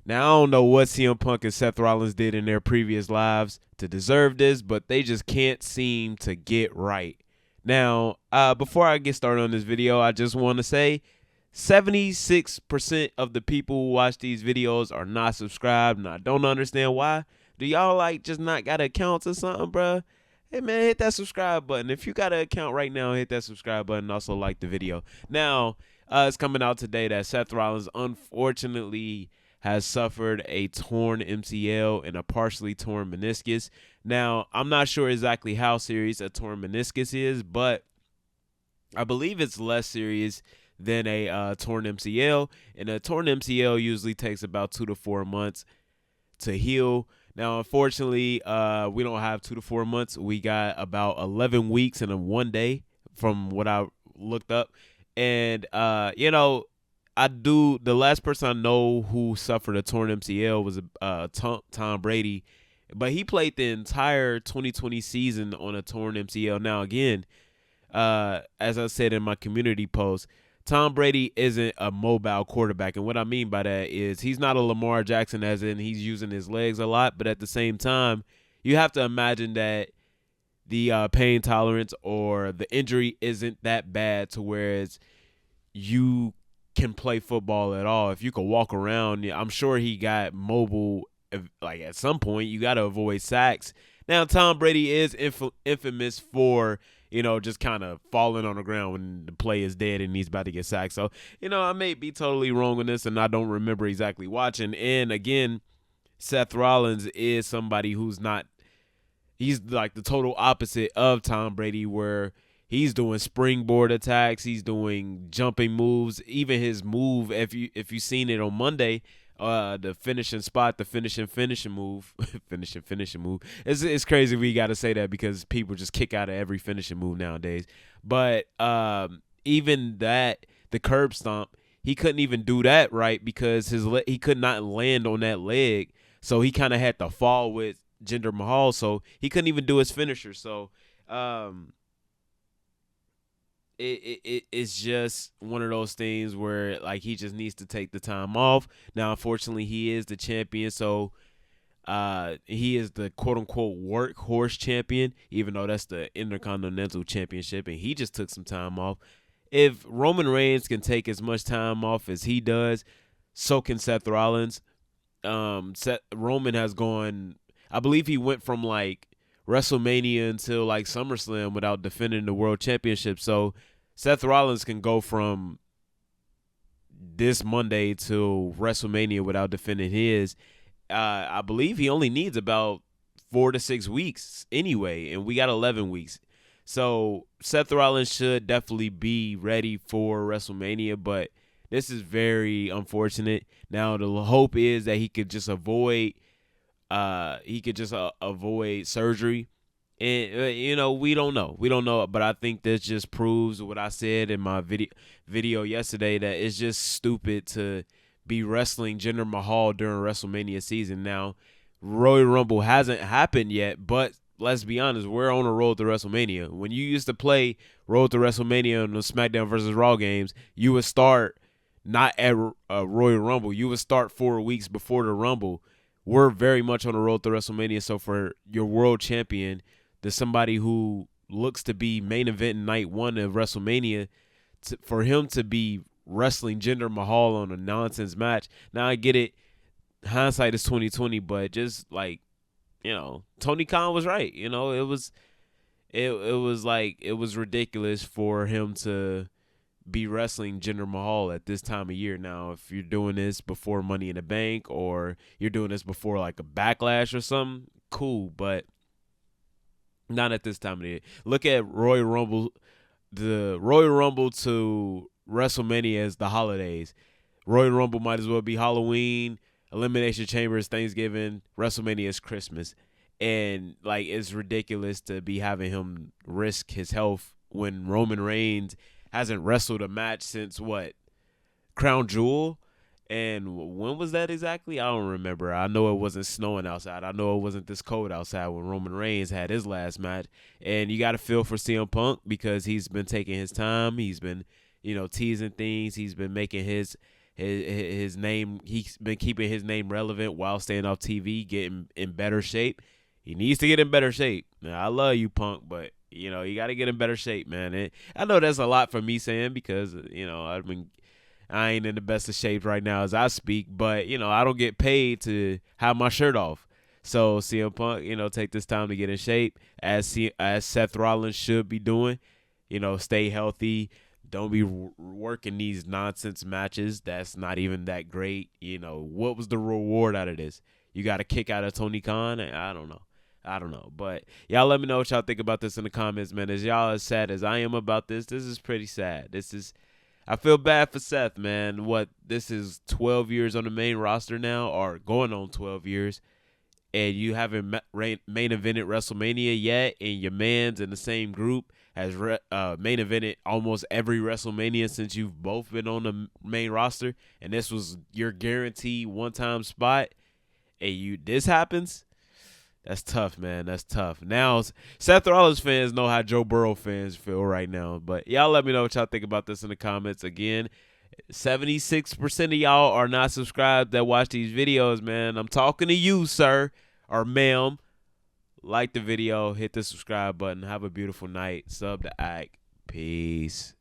Now, I don't know what CM Punk and Seth Rollins did in their previous lives to deserve this, but they just can't seem to get right. Now, before I get started on this video, I just want to say 76% of the people who watch these videos are not subscribed, and I don't understand why. Do y'all like just not got accounts or something, bruh? Hey man, hit that subscribe button. If you got an account right now, hit that subscribe button. Also like the video. Now, it's coming out today that Seth Rollins unfortunately has suffered a torn MCL and a partially torn meniscus. Now, I'm not sure exactly how serious a torn meniscus is, but I believe it's less serious than a torn MCL. And a torn MCL usually takes about 2 to 4 months to heal. Now, unfortunately, we don't have 2 to 4 months. We got about 11 weeks and a 1 day from what I looked up. And, the last person I know who suffered a torn MCL was Tom Brady. But he played the entire 2020 season on a torn MCL. Now, again, as I said in my community post, Tom Brady isn't a mobile quarterback. And what I mean by that is he's not a Lamar Jackson, as in he's using his legs a lot. But at the same time, you have to imagine that the pain tolerance or the injury isn't that bad to whereas you can play football at all. If you could walk around, I'm sure he got mobile. Like at some point, you got to avoid sacks. Now, Tom Brady is infamous for just kind of falling on the ground when the play is dead and he's about to get sacked. So, I may be totally wrong on this and I don't remember exactly watching. And again, Seth Rollins is somebody who's not, he's like the total opposite of Tom Brady, where he's doing springboard attacks, he's doing jumping moves. Even his move, if you seen it on Monday, the finishing spot, the finishing move, finishing move. It's crazy we got to say that because people just kick out of every finishing move nowadays. But even that, the curb stomp, he couldn't even do that right because he could not land on that leg, so he kind of had to fall with Jinder Mahal, so he couldn't even do his finisher. So it's just one of those things where like he just needs to take the time off. Now, unfortunately, he is the champion, so he is the quote unquote workhorse champion, even though that's the Intercontinental Championship, and he just took some time off. If Roman Reigns can take as much time off as he does, so can Seth Rollins. Roman has gone, I believe he went from like WrestleMania until like SummerSlam without defending the world championship. So Seth Rollins can go from this Monday to WrestleMania without defending his. I believe he only needs about 4 to 6 weeks anyway, and we got 11 weeks. So Seth Rollins should definitely be ready for WrestleMania, but this is very unfortunate. Now the hope is that he could just avoid avoid surgery. And we don't know, but I think this just proves what I said in my video yesterday, that it's just stupid to be wrestling Jinder Mahal during WrestleMania season. Now, Royal Rumble hasn't happened yet, but let's be honest, we're on a road to WrestleMania. When you used to play Road to WrestleMania on the SmackDown versus Raw games, you would start not at Royal Rumble. You would start 4 weeks before the Rumble. We're very much on the road to WrestleMania. So for your world champion, there's somebody who looks to be main event night one of WrestleMania, for him to be wrestling Jinder Mahal on a nonsense match. Now I get it, hindsight is 2020, but just like Tony Khan was right. It was ridiculous for him to be wrestling Jinder Mahal at this time of year. Now, if you're doing this before Money in the Bank or you're doing this before like a Backlash or something, cool, but not at this time of the year. Look at Royal Rumble, the Royal Rumble to WrestleMania as the holidays. Royal Rumble might as well be Halloween, Elimination Chamber is Thanksgiving, WrestleMania is Christmas. And like, it's ridiculous to be having him risk his health when Roman Reigns hasn't wrestled a match since Crown Jewel. And when was that exactly? I don't remember. I know it wasn't snowing outside. I know it wasn't this cold outside when Roman Reigns had his last match. And you got to feel for CM Punk because he's been taking his time. He's been, teasing things. He's been making his his name. He's been keeping his name relevant while staying off TV, getting in better shape. He needs to get in better shape. Now, I love you, Punk, but you got to get in better shape, man. I know that's a lot for me saying because I ain't in the best of shape right now as I speak, but I don't get paid to have my shirt off. So CM Punk, take this time to get in shape as Seth Rollins should be doing. Stay healthy. Don't be working these nonsense matches. That's not even that great. What was the reward out of this? You got a kick out of Tony Khan? I don't know. But y'all let me know what y'all think about this in the comments, man. As y'all as sad as I am about this is pretty sad. I feel bad for Seth, man. This is 12 years on the main roster now, or going on 12 years, and you haven't main evented WrestleMania yet, and your man's in the same group has main evented almost every WrestleMania since you've both been on the main roster, and this was your guaranteed one-time spot, and this happens. That's tough, man. That's tough. Now, Seth Rollins fans know how Joe Burrow fans feel right now. But y'all let me know what y'all think about this in the comments. Again, 76% of y'all are not subscribed that watch these videos, man. I'm talking to you, sir or ma'am. Like the video. Hit the subscribe button. Have a beautiful night. Sub to Ike. Peace.